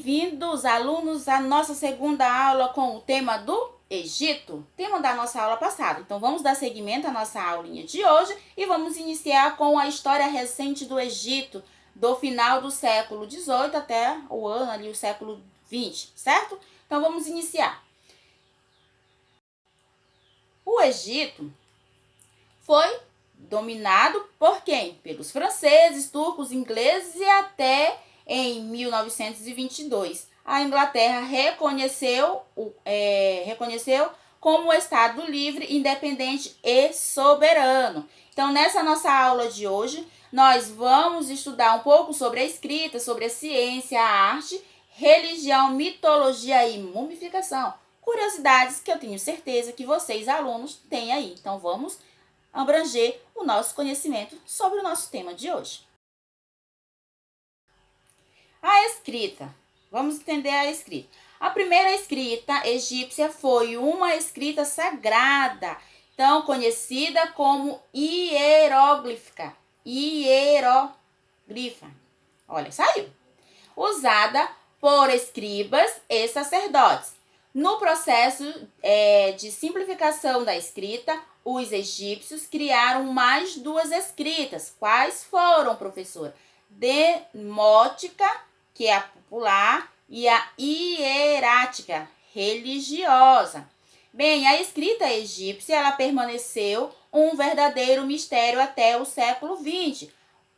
bem-vindos, alunos, à nossa segunda aula com o tema do Egito, tema da nossa aula passada. Então, vamos dar seguimento à nossa aulinha de hoje e vamos iniciar com a história recente do Egito, do final do século XVIII até o ano ali, o século XX, certo? Então, vamos iniciar. O Egito foi dominado por quem? Pelos franceses, turcos, ingleses e até em 1922 a Inglaterra reconheceu como um Estado livre, independente e soberano. Então, nessa nossa aula de hoje, nós vamos estudar um pouco sobre a escrita, sobre a ciência, a arte, religião, mitologia e mumificação. Curiosidades que eu tenho certeza que vocês, alunos, têm aí. Então, vamos abranger o nosso conhecimento sobre o nosso tema de hoje. A escrita. Vamos entender a escrita. A primeira escrita egípcia foi uma escrita sagrada, então conhecida como hieróglifa. Olha, saiu. Usada por escribas e sacerdotes. No processo de simplificação da escrita, os egípcios criaram mais duas escritas. Quais foram, professora? Demótica, que é a popular, e a hierática, religiosa. Bem, a escrita egípcia ela permaneceu um verdadeiro mistério até o século XX.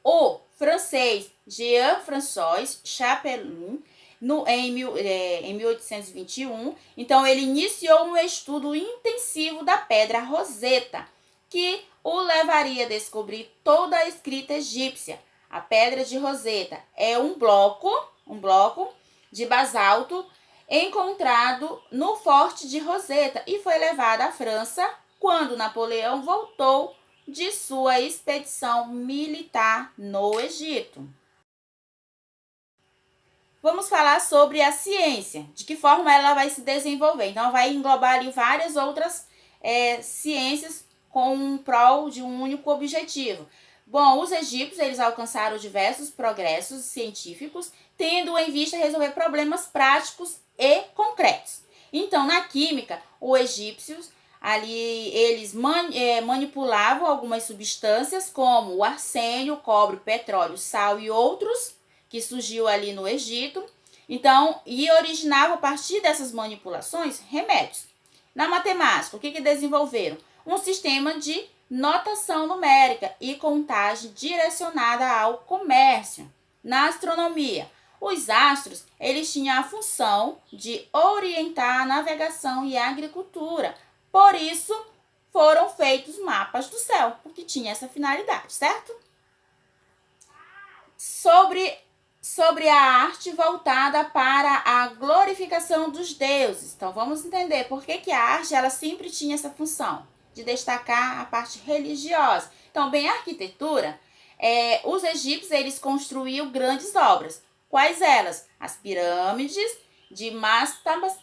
O francês Jean-François Chapelain, em 1821, então ele iniciou um estudo intensivo da pedra Roseta, que o levaria a descobrir toda a escrita egípcia. A pedra de Roseta é um bloco de basalto encontrado no Forte de Roseta e foi levado à França quando Napoleão voltou de sua expedição militar no Egito. Vamos falar sobre a ciência, de que forma ela vai se desenvolver. Então, vai englobar ali várias outras ciências com um prol de um único objetivo. Bom, os egípcios eles alcançaram diversos progressos científicos, tendo em vista resolver problemas práticos e concretos. Então, na química, os egípcios ali eles manipulavam algumas substâncias como o arsênio, cobre, petróleo, sal e outros que surgiu ali no Egito. Então, e originava a partir dessas manipulações remédios. Na matemática, o que desenvolveram? Um sistema de notação numérica e contagem direcionada ao comércio. Na astronomia, os astros eles tinham a função de orientar a navegação e a agricultura. Por isso, foram feitos mapas do céu, porque tinha essa finalidade, certo? Sobre a arte voltada para a glorificação dos deuses. Então, vamos entender por que a arte ela sempre tinha essa função de destacar a parte religiosa. Então, bem, a arquitetura, os egípcios eles construíam grandes obras. Quais elas? As pirâmides de Mastabas,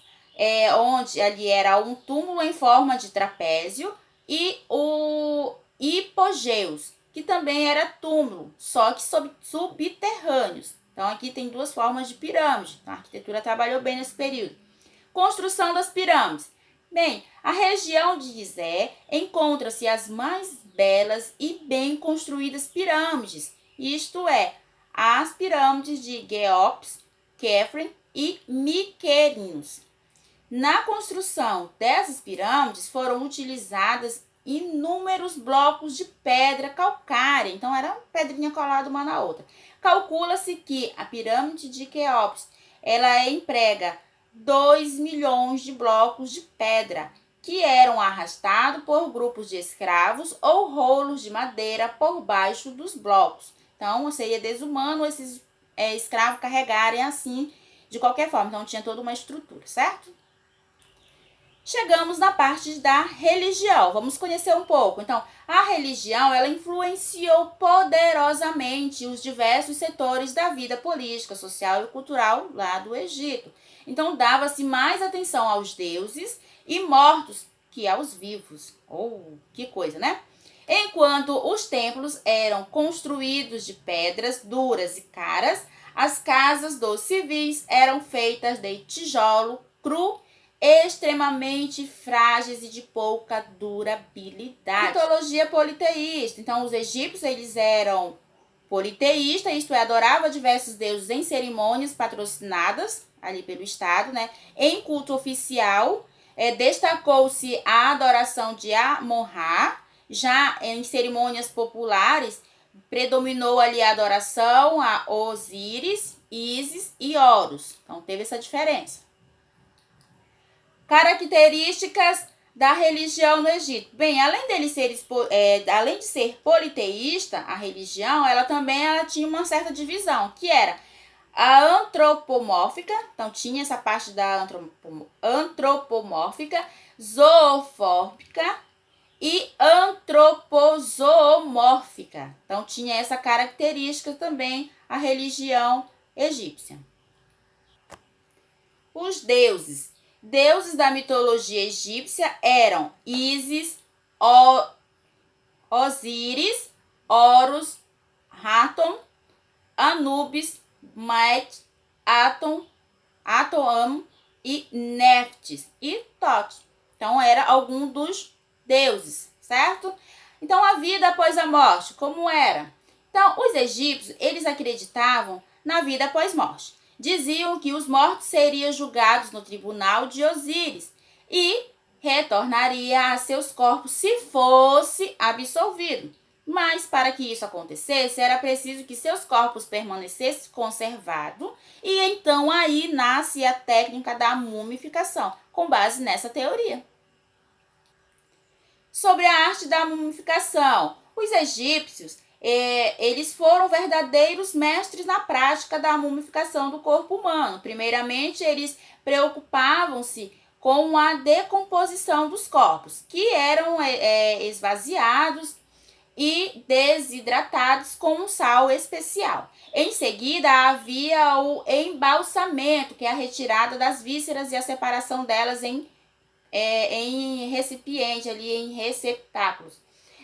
onde ali era um túmulo em forma de trapézio, e o hipogeus, que também era túmulo, só que subterrâneos. Então, aqui tem duas formas de pirâmide. A arquitetura trabalhou bem nesse período. Construção das pirâmides. Bem, a região de Gizé encontra-se as mais belas e bem construídas pirâmides, isto é, as pirâmides de Quéops, Khafre e Mycerinhos. Na construção dessas pirâmides foram utilizadas inúmeros blocos de pedra calcária, então era pedrinha colada uma na outra. Calcula-se que a pirâmide de Quéops ela emprega 2 milhões de blocos de pedra, que eram arrastados por grupos de escravos ou rolos de madeira por baixo dos blocos. Então, seria desumano esses escravos carregarem assim, de qualquer forma. Então, tinha toda uma estrutura, certo? Chegamos na parte da religião. Vamos conhecer um pouco. Então, a religião, ela influenciou poderosamente os diversos setores da vida política, social e cultural lá do Egito. Então, dava-se mais atenção aos deuses e mortos que aos vivos. Que coisa, né? Enquanto os templos eram construídos de pedras duras e caras, As casas dos civis eram feitas de tijolo cru, extremamente frágeis e de pouca durabilidade. Mitologia politeísta. Então, os egípcios, eles eram politeístas, isto é, adoravam diversos deuses em cerimônias patrocinadas ali pelo Estado, né? Em culto oficial, destacou-se a adoração de Amon-Ra. Já em cerimônias populares, predominou ali a adoração a Osíris, Ísis e Horus. Então, teve essa diferença. Características da religião no Egito. Bem, além de ser politeísta, a religião, ela tinha uma certa divisão, que era a antropomórfica, então tinha essa parte da antropomórfica, zoomórfica e antropozoomórfica. Então tinha essa característica também a religião egípcia. Os deuses. Deuses da mitologia egípcia eram Ísis, Osíris, Horus, Hathor, Anubis, Met, Atum e Neftis e Tot. Então, era algum dos deuses, certo? Então, a vida após a morte, como era? Então, os egípcios, eles acreditavam na vida após morte. Diziam que os mortos seriam julgados no tribunal de Osíris e retornaria a seus corpos se fosse absolvido. Mas, para que isso acontecesse, era preciso que seus corpos permanecessem conservados e então aí nasce a técnica da mumificação, com base nessa teoria. Sobre a arte da mumificação, os egípcios, eles foram verdadeiros mestres na prática da mumificação do corpo humano. Primeiramente, eles preocupavam-se com a decomposição dos corpos, que eram esvaziados e desidratados com um sal especial. Em seguida, havia o embalsamento, que é a retirada das vísceras e a separação delas em recipiente, ali em receptáculos.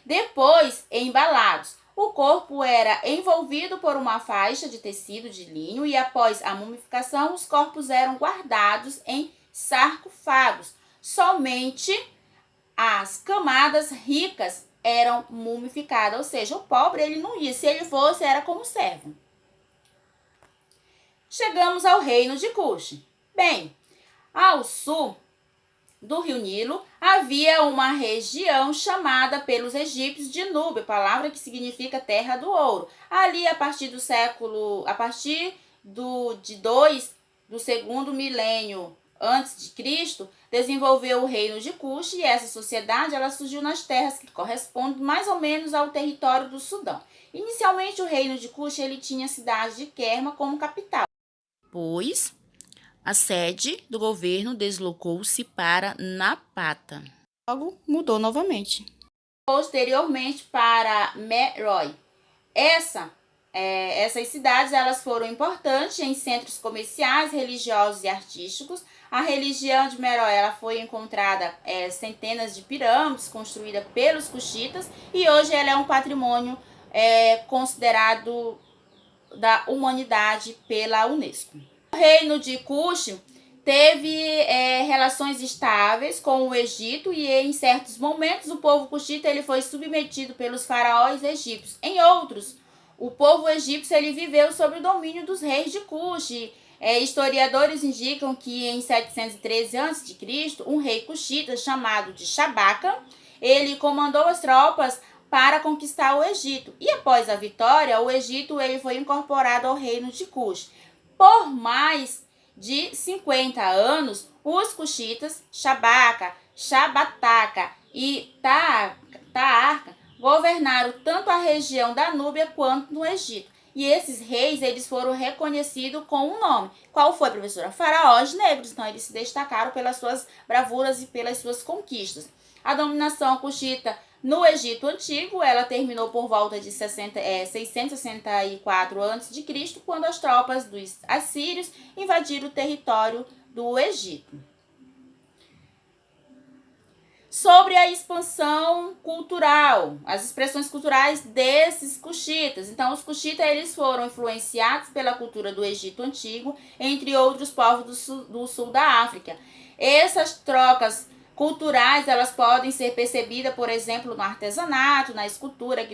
Depois, embalados. O corpo era envolvido por uma faixa de tecido de linho e após a mumificação, os corpos eram guardados em sarcófagos. Somente as camadas ricas eram mumificadas, ou seja, o pobre ele não ia, se ele fosse era como servo. Chegamos ao reino de Cush. Bem, ao sul do rio Nilo havia uma região chamada pelos egípcios de Núbia, palavra que significa terra do ouro. Ali, a partir do segundo milênio antes de Cristo, desenvolveu o reino de Cush e essa sociedade ela surgiu nas terras que correspondem mais ou menos ao território do Sudão. Inicialmente, o reino de Cush ele tinha a cidade de Kerma como capital. Pois a sede do governo deslocou-se para Napata. Logo mudou novamente. Posteriormente para Meroe. Essas cidades elas foram importantes em centros comerciais, religiosos e artísticos. A religião de Meroe ela foi encontrada centenas de pirâmides construídas pelos cuxitas e hoje ela é um patrimônio considerado da humanidade pela Unesco. O reino de Cush teve relações estáveis com o Egito e em certos momentos o povo cuxita ele foi submetido pelos faraós egípcios. Em outros, o povo egípcio ele viveu sob o domínio dos reis de Cush. Historiadores indicam que em 713 a.C., um rei cuxita chamado de Shabaca, ele comandou as tropas para conquistar o Egito. E após a vitória, o Egito ele foi incorporado ao reino de Cush. Por mais de 50 anos, os cuxitas, Shabaca, Shabataka e Taarca governaram tanto a região da Núbia quanto no Egito. E esses reis, eles foram reconhecidos com um nome. Qual foi, professora? Faraós negros. Então, eles se destacaram pelas suas bravuras e pelas suas conquistas. A dominação cuxita no Egito Antigo, ela terminou por volta de 664 a.C., quando as tropas dos assírios invadiram o território do Egito. Sobre a expansão cultural, as expressões culturais desses cuxitas. Então, os cuxitas eles foram influenciados pela cultura do Egito Antigo, entre outros povos do sul da África. Essas trocas culturais, elas podem ser percebidas, por exemplo, no artesanato, na escultura,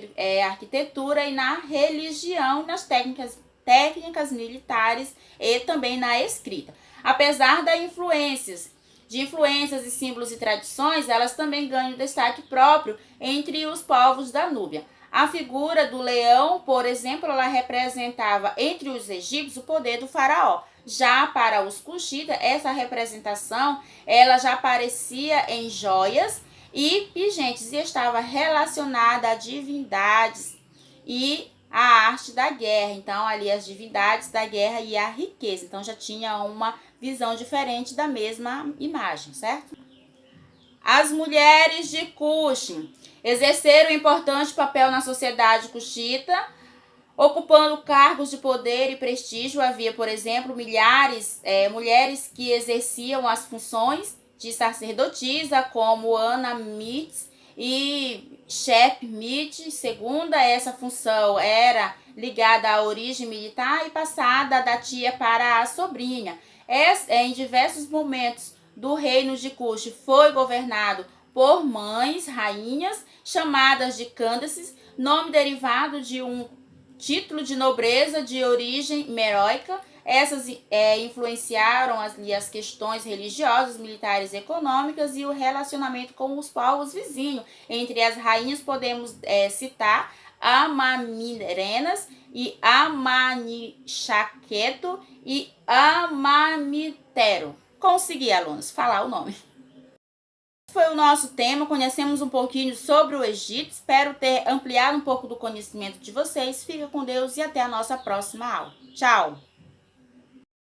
arquitetura e na religião, nas técnicas militares e também na escrita. Apesar de influências e símbolos e tradições, elas também ganham destaque próprio entre os povos da Núbia. A figura do leão, por exemplo, ela representava entre os egípcios o poder do faraó. Já para os cuxitas, essa representação ela já aparecia em joias e pingentes e estava relacionada a divindades e a arte da guerra. Então, ali as divindades da guerra e a riqueza. Então, já tinha uma visão diferente da mesma imagem, certo? As mulheres de Cush exerceram um importante papel na sociedade cuxita, ocupando cargos de poder e prestígio. Havia, por exemplo, mulheres que exerciam as funções de sacerdotisa, como Ana Mitz e Shep Mitz. Segunda, essa função era ligada à origem militar e passada da tia para a sobrinha. Em diversos momentos do reino de Cush foi governado por mães, rainhas, chamadas de Cândaces, nome derivado de um título de nobreza de origem meroica. Essas influenciaram as questões religiosas, militares e econômicas e o relacionamento com os povos vizinhos. Entre as rainhas podemos citar Amamirenas e Amanichaqueto e Amamitero. Consegui, alunos, falar o nome. Foi o nosso tema, conhecemos um pouquinho sobre o Egito, espero ter ampliado um pouco do conhecimento de vocês. Fica com Deus e até a nossa próxima aula. Tchau!